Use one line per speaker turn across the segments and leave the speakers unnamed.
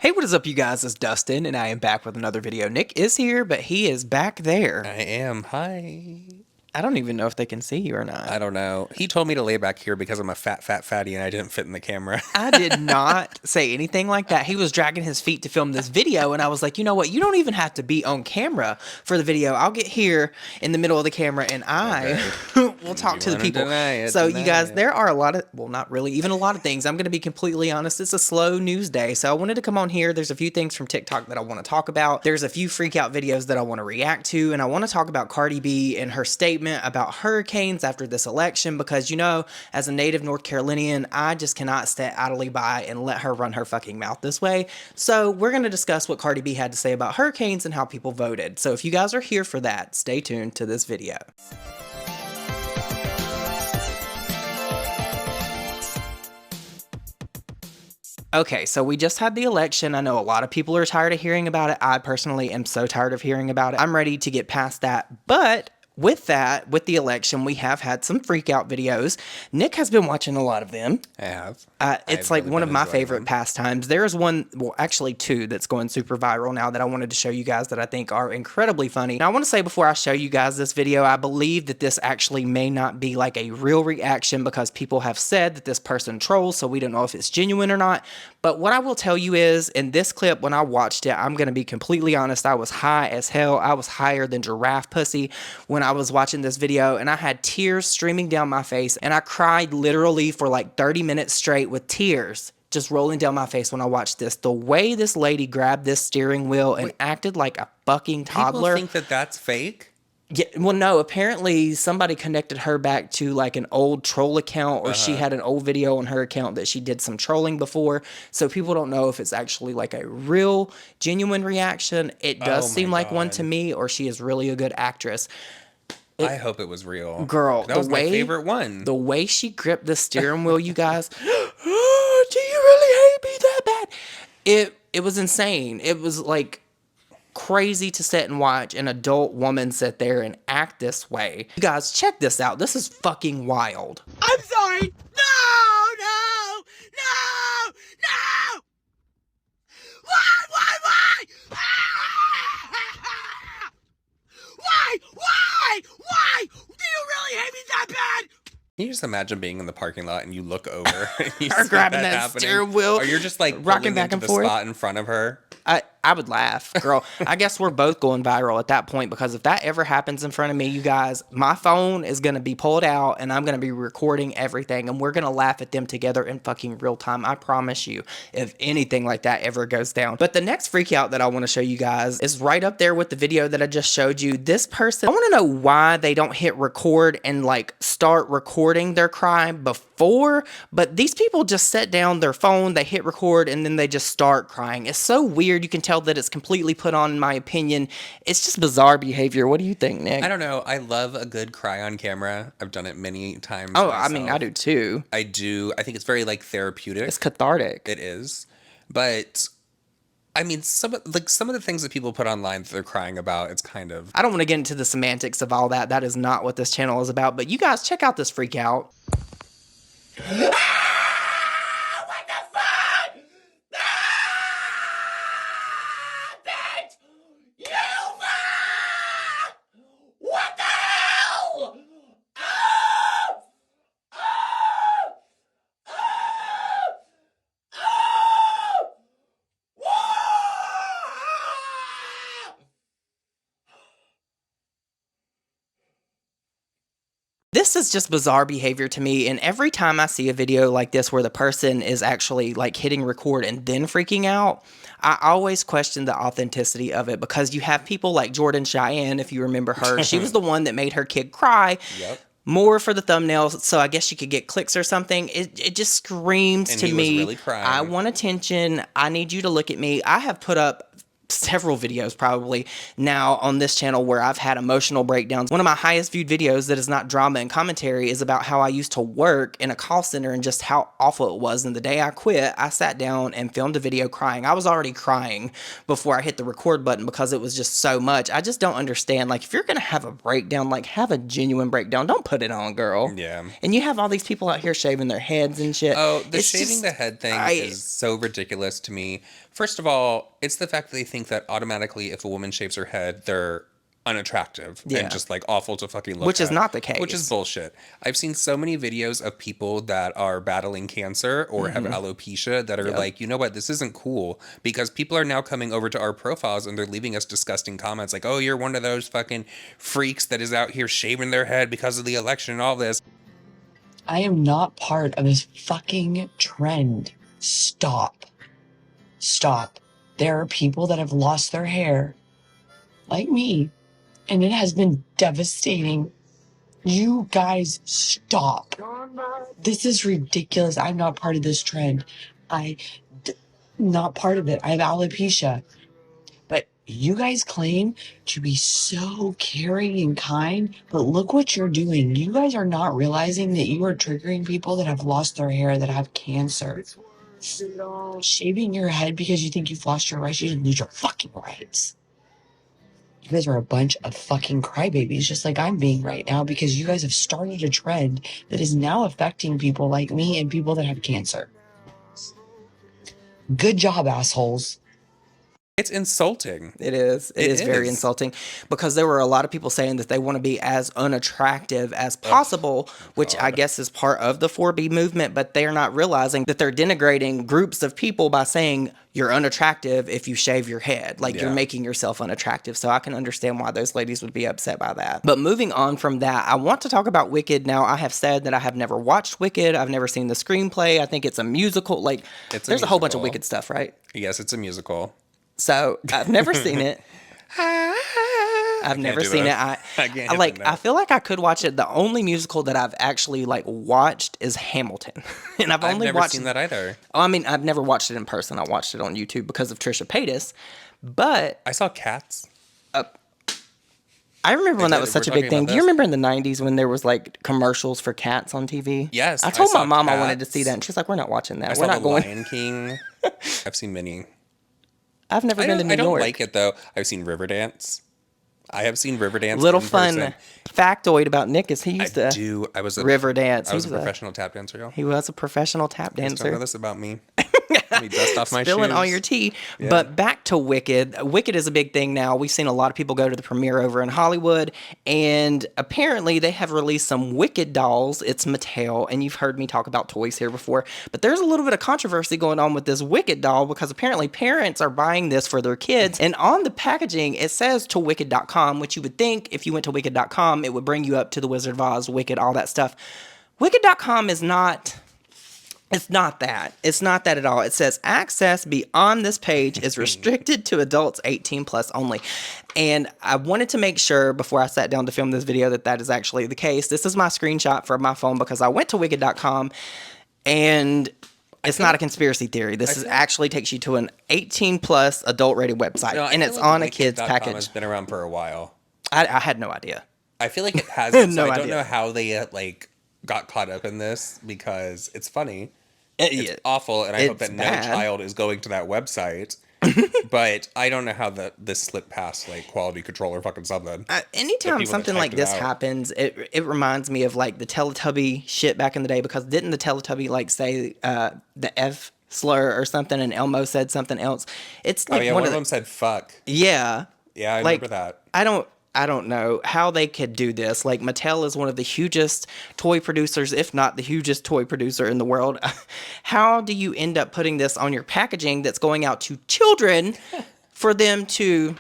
Hey, what is up, you guys? It's Dustin, and I am back with another video. Nick is here, but he is back there.
I am. Hi.
I don't even know if they can see you or not.
I don't know. He told me to lay back here because I'm a fatty and I didn't fit in the camera.
I did not say anything like that. He was dragging his feet to film this video, and I was like, you know what? You don't even have to be on camera for the video. I'll get here in the middle of the camera, and I will talk to the people. So, you guys, there are a lot of, well, not really, even a lot of things. I'm going to be completely honest. It's a slow news day, so I wanted to come on here. There's a few things from TikTok that I want to talk about. There's a few freak out videos that I want to react to, and I want to talk about Cardi B and her statement about hurricanes after this election, because, you know, as a native North Carolinian, I just cannot sit idly by and let her run her fucking mouth this way. So we're going to discuss what Cardi B had to say about hurricanes and how people voted. So if you guys are here for that, stay tuned to this video. Okay, so we just had the election. I know a lot of people are tired of hearing about it. I personally am so tired of hearing about it. I'm ready to get past that, but with that, with the election, we have had some freak out videos. Nick has been watching a lot of them.
I have.
It's like one of my favorite pastimes. There's one, well, actually two, that's going super viral now that I wanted to show you guys that I think are incredibly funny. Now, I want to say before I show you guys this video, I believe that this actually may not be like a real reaction because people have said that this person trolls, so we don't know if it's genuine or not. But what I will tell you is, in this clip, when I watched it, I'm going to be completely honest, I was high as hell. I was higher than giraffe pussy when I was watching this video, and I had tears streaming down my face, and I cried literally for like 30 minutes straight with tears just rolling down my face when I watched this. The way this lady grabbed this steering wheel and acted like a fucking toddler.
People think that that's fake?
Yeah, well, no, apparently somebody connected her back to like an old troll account, or she had an old video on her account that she did some trolling before. So people don't know if it's actually like a real, genuine reaction. It does seem like one to me, or she is really a good actress.
I hope it was real.
Girl,
that was my favorite one.
The way she gripped the steering wheel, you guys. Do you really hate me that bad? It was insane. It was like crazy to sit and watch an adult woman sit there and act this way. You guys, check this out. This is fucking wild.
I'm sorry. No. Why? Why? Do you really hate me that bad?
Can you just imagine being in the parking lot and you look over and you
Her
see
grabbing that
happening?
steering wheel,
or you're just like
rocking back and forth,
spot in front of her?
I would laugh, girl. I guess we're both going viral at that point, because if that ever happens in front of me, you guys, my phone is going to be pulled out and I'm going to be recording everything, and we're going to laugh at them together in fucking real time. I promise you, if anything like that ever goes down. But the next freak out that I want to show you guys is right up there with the video that I just showed you. This person, I want to know why they don't hit record and like start recording their crime before, but these people just set down their phone, they hit record, and then they just start crying. It's so weird. You can tell that it's completely put on, in my opinion. It's just bizarre behavior. What do you think, Nick?
I don't know. I love a good cry on camera. I've done it many times.
Oh,
myself.
I mean, I do too.
I do. I think it's very like therapeutic.
It's cathartic.
It is. But I mean, some of the things that people put online that they're crying about, it's kind of...
I don't want to get into the semantics of all that. That is not what this channel is about. But you guys, check out this freak out. This is just bizarre behavior to me, and every time I see a video like this where the person is actually like hitting record and then freaking out, I always question the authenticity of it, because you have people like Jordan Cheyenne, if you remember her. She was the one that made her kid cry.
Yep.
More for the thumbnails, so I guess she could get clicks or something. It just screams to me,
was really crying.
I want attention. I need you to look at me. I have put up several videos probably now on this channel where I've had emotional breakdowns. One of my highest viewed videos that is not drama and commentary is about how I used to work in a call center and just how awful it was. And the day I quit, I sat down and filmed a video crying. I was already crying before I hit the record button because it was just so much. I just don't understand. Like, if you're going to have a breakdown, like, have a genuine breakdown. Don't put it on, girl.
Yeah.
And you have all these people out here shaving their heads and shit.
Oh, the
It's
shaving
just-
the head thing is so ridiculous to me. First of all, it's the fact that they think that automatically if a woman shaves her head, they're unattractive
Yeah.
and just like awful to fucking look
Which is
at.
not the case.
Which is bullshit. I've seen so many videos of people that are battling cancer or have alopecia that are like, you know what, this isn't cool, because people are now coming over to our profiles and they're leaving us disgusting comments like, oh, you're one of those fucking freaks that is out here shaving their head because of the election and all this.
I am not part of this fucking trend. Stop. Stop. There are people that have lost their hair, like me, and it has been devastating. You guys, stop. This is ridiculous. I'm not part of this trend. Not part of it. I have alopecia. But you guys claim to be so caring and kind, but look what you're doing. You guys are not realizing that you are triggering people that have lost their hair, that have cancer. Shaving your head because you think you've lost your rights, you didn't lose your fucking rights. You guys are a bunch of fucking crybabies, just like I'm being right now, because you guys have started a trend that is now affecting people like me and people that have cancer. Good job, assholes.
It's insulting.
It is. It is very insulting, because there were a lot of people saying that they want to be as unattractive as possible, which I guess is part of the 4B movement, but they're not realizing that they're denigrating groups of people by saying you're unattractive if you shave your head. Like, you're making yourself unattractive. So I can understand why those ladies would be upset by that. But moving on from that, I want to talk about Wicked. Now, I have said that I have never watched Wicked. I've never seen the screenplay. I think it's a musical. Like, there's a whole bunch of Wicked stuff, right?
Yes, it's a musical.
So I've never seen it. I've never seen it. I feel like I could watch it. The only musical that I've actually like watched is Hamilton, and I've only
never
watched
seen that either.
Oh, I mean, I've never watched it in person. I watched it on YouTube because of Trisha Paytas. But
I saw Cats.
I remember when that was
We're
such a big
talking
thing.
about
Do you
this?
remember in the 90s when there was like commercials for cats on TV?
Yes,
I told
I saw
my mom I wanted to
Cats.
see that, and she's like, "We're not watching that.
I
We're
saw
not
The
going."
Lion King. I've seen many.
I've never been to New
I don't
York.
like it though. I've seen Riverdance. I have seen Riverdance.
Little
in
fun
person.
factoid about Nick is he used to
I was a
Riverdance.
I was a professional tap dancer, y'all.
He was a professional tap
Don't know
dancer.
this about me. Let me dust off my
Spilling
shoes.
all your tea. But back to Wicked. Wicked is a big thing now. We've seen a lot of people go to the premiere over in Hollywood, and apparently they have released some Wicked dolls. It's Mattel, and you've heard me talk about toys here before, but there's a little bit of controversy going on with this Wicked doll because apparently parents are buying this for their kids, and on the packaging it says to wicked.com, which you would think if you went to wicked.com it would bring you up to the Wizard of Oz, Wicked, all that stuff. Wicked.com is not... It's not that. It's not that at all. It says access beyond this page is restricted to adults 18 plus only. And I wanted to make sure before I sat down to film this video that that is actually the case. This is my screenshot from my phone because I went to wicked.com and it's not a conspiracy theory. This is actually takes you to an 18 plus adult rated website,
No, I
and
feel
it's
like
on a
Wicked.com
kid's package.
has been around for a while.
I had no idea.
I feel like it has. So
No
I don't
idea.
know how they got caught up in this because it's funny. It's awful, and I hope
it's
that
bad.
no child is going to that website. But I don't know how this slipped past quality control or fucking something.
Anytime
that
something like
typed it
this
out.
happens, it reminds me of like the Teletubby shit back in the day, because didn't the Teletubby say the F slur or something, and Elmo said something else? It's like
One of them said fuck.
Yeah.
Yeah, I remember that.
I don't know how they could do this. Like, Mattel is one of the hugest toy producers, if not the hugest toy producer in the world. How do you end up putting this on your packaging that's going out to children for them to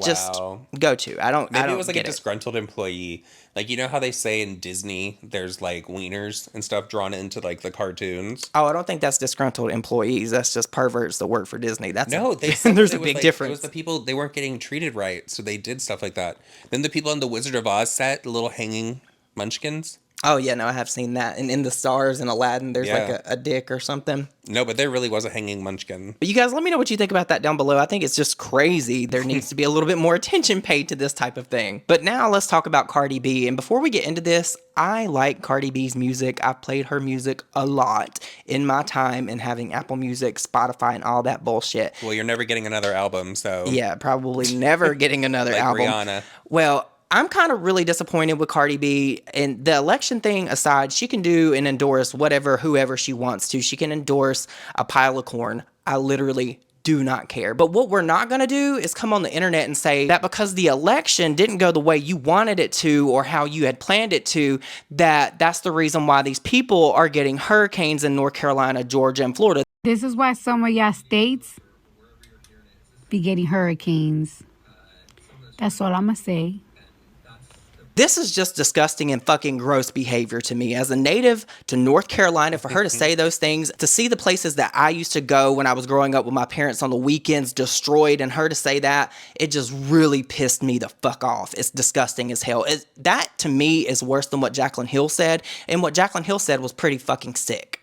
just go to? I don't
Maybe it was like a
get it.
disgruntled employee. Like, you know how they say in Disney there's like wieners and stuff drawn into like the cartoons?
Oh, I don't think that's disgruntled employees. That's just perverts that work for Disney. That's
They said
there's
that
a
it was,
big
like,
difference.
It was the people, they weren't getting treated right, so they did stuff like that. Then the people on the Wizard of Oz set, the little hanging munchkins.
Oh, yeah, no, I have seen that. And in the stars in Aladdin, there's like
Yeah.
a dick or something.
No, but there really was a hanging munchkin.
But you guys, let me know what you think about that down below. I think it's just crazy. There needs to be a little bit more attention paid to this type of thing. But now let's talk about Cardi B. And before we get into this, I like Cardi B's music. I've played her music a lot in my time and having Apple Music, Spotify, and all that bullshit.
Well, you're never getting another album, so.
Yeah, probably never getting another
Like
album.
Rihanna.
Well, I'm kind of really disappointed with Cardi B. And the election thing aside, she can do and endorse whoever she wants to. She can endorse a pile of corn. I literally do not care. But what we're not going to do is come on the internet and say that because the election didn't go the way you wanted it to or how you had planned it to, that's the reason why these people are getting hurricanes in North Carolina, Georgia, and Florida.
This is why some of y'all states be getting hurricanes. That's all I'm going to say.
This is just disgusting and fucking gross behavior to me. As a native to North Carolina, for her to say those things, to see the places that I used to go when I was growing up with my parents on the weekends destroyed, and her to say that, it just really pissed me the fuck off. It's disgusting as hell. That, to me, is worse than what Jaclyn Hill said, and what Jaclyn Hill said was pretty fucking sick.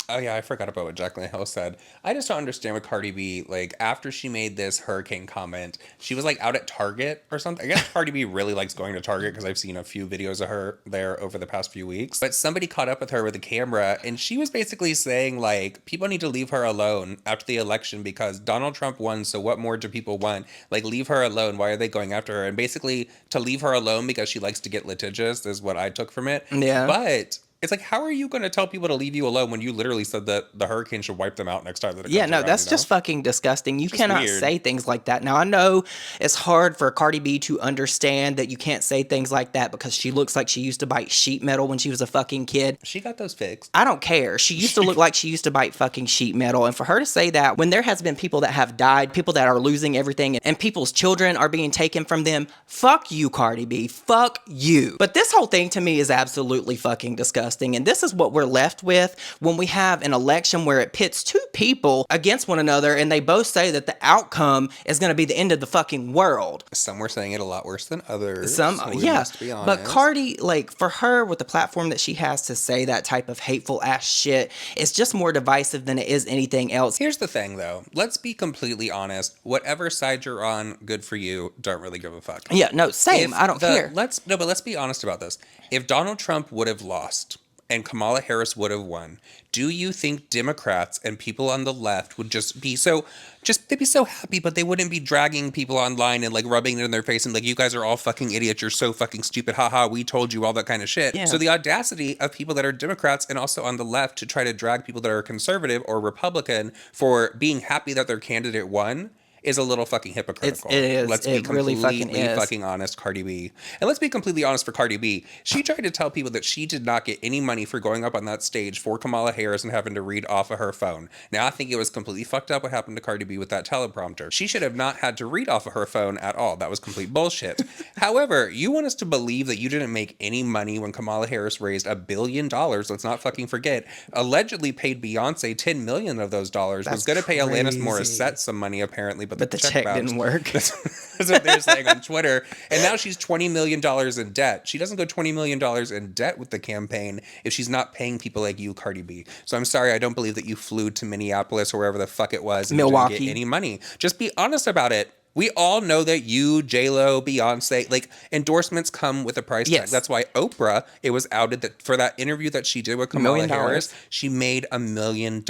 Oh, yeah, I forgot about what Jaclyn Hill said. I just don't understand with Cardi B. Like, after she made this hurricane comment, she was, like, out at Target or something. I guess Cardi B really likes going to Target because I've seen a few videos of her there over the past few weeks. But somebody caught up with her with a camera, and she was basically saying, like, people need to leave her alone after the election because Donald Trump won, so what more do people want? Like, leave her alone. Why are they going after her? And basically, to leave her alone because she likes to get litigious is what I took from it.
Yeah.
But it's like, how are you going to tell people to leave you alone when you literally said that the hurricane should wipe them out next time that it comes
Yeah, no,
around,
that's
you know?
just fucking disgusting. You
Just
cannot
weird.
say things like that. Now, I know it's hard for Cardi B to understand that you can't say things like that because she looks like she used to bite sheet metal when she was a fucking kid.
She got those fixed.
I don't care. She used to look like she used to bite fucking sheet metal. And for her to say that when there has been people that have died, people that are losing everything, and people's children are being taken from them, fuck you, Cardi B. Fuck you. But this whole thing to me is absolutely fucking disgusting. And this is what we're left with when we have an election where it pits two people against one another and they both say that the outcome is going to be the end of the fucking world.
Some were saying it a lot worse than others.
Some,
so we
yeah,
must be honest.
but Cardi, like, for her, with the platform that she has to say that type of hateful ass shit, it's just more divisive than it is anything else.
Here's the thing, though. Let's be completely honest. Whatever side you're on, good for you. Don't really give a fuck.
Yeah, no, same. I don't care.
But let's be honest about this. If Donald Trump would have lost and Kamala Harris would have won, do you think Democrats and people on the left would they'd be so happy, but they wouldn't be dragging people online and like rubbing it in their face and like, you guys are all fucking idiots, you're so fucking stupid, haha, we told you, all that kind of shit.
Yeah.
So the audacity of people that are Democrats and also on the left to try to drag people that are conservative or Republican for being happy that their candidate won is a little fucking hypocritical.
It is.
Let's
It
be
really
completely
fucking is.
fucking honest, Cardi B. And let's be completely honest for Cardi B. She tried to tell people that she did not get any money for going up on that stage for Kamala Harris and having to read off of her phone. Now, I think it was completely fucked up what happened to Cardi B with that teleprompter. She should have not had to read off of her phone at all. That was complete bullshit. However, you want us to believe that you didn't make any money when Kamala Harris raised $1 billion. Let's not fucking forget. Allegedly paid Beyonce $10 million of those dollars.
That's
was going to pay Alanis
crazy.
Morissette some money apparently, but
the check didn't work.
That's what they're saying on Twitter. And now she's $20 million in debt. She doesn't go $20 million in debt with the campaign if she's not paying people like you, Cardi B. So I'm sorry, I don't believe that you flew to Minneapolis or wherever the fuck it was and
Milwaukee.
didn't get any money. Just be honest about it. We all know that you, J-Lo, Beyonce, like, endorsements come with a price tag.
Yes.
That's why Oprah, it was outed that for that interview that she did with Kamala
$1 million.
Harris, she made $1 million.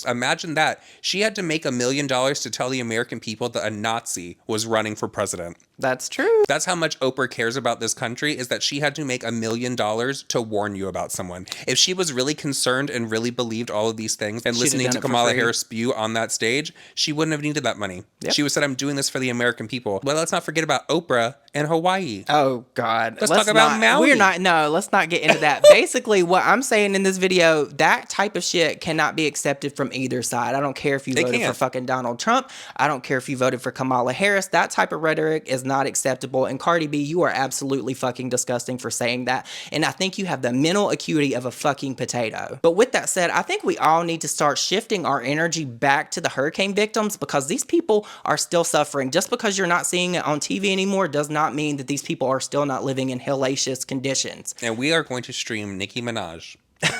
Imagine that. She had to make $1 million to tell the American people that a Nazi was running for president.
That's true.
That's how much Oprah cares about this country, is that she had to make $1 million to warn you about someone. If she was really concerned and really believed all of these things and
She'd have
listening
done
to
it for
Kamala
free.
Harris spew on that stage, she wouldn't have needed that money.
Yep.
She would have said, I'm doing this for the American people. Well, let's not forget about Oprah and Hawaii.
Oh God.
Let's talk about Maui.
Let's not get into that. Basically, what I'm saying in this video, that type of shit cannot be accepted from either side. I don't care if you voted for
can't.
fucking Donald Trump. I don't care if you voted for Kamala Harris. That type of rhetoric is not acceptable. And Cardi B, you are absolutely fucking disgusting for saying that. And I think you have the mental acuity of a fucking potato. But with that said, I think we all need to start shifting our energy back to the hurricane victims because these people are still suffering. Just just because you're not seeing it on TV anymore does not mean that these people are still not living in hellacious conditions.
And we are going to stream Nicki Minaj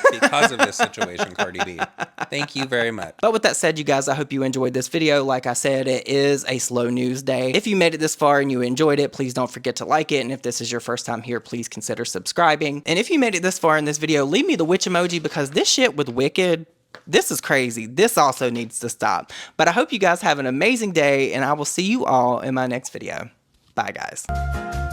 because of this situation, Cardi B. Thank you very much.
But with that said, you guys, I hope you enjoyed this video. Like I said, it is a slow news day. If you made it this far and you enjoyed it, please don't forget to like it. And if this is your first time here, please consider subscribing. And if you made it this far in this video, leave me the witch emoji, because this shit with Wicked, this is crazy. This also needs to stop. But I hope you guys have an amazing day, and I will see you all in my next video. Bye, guys.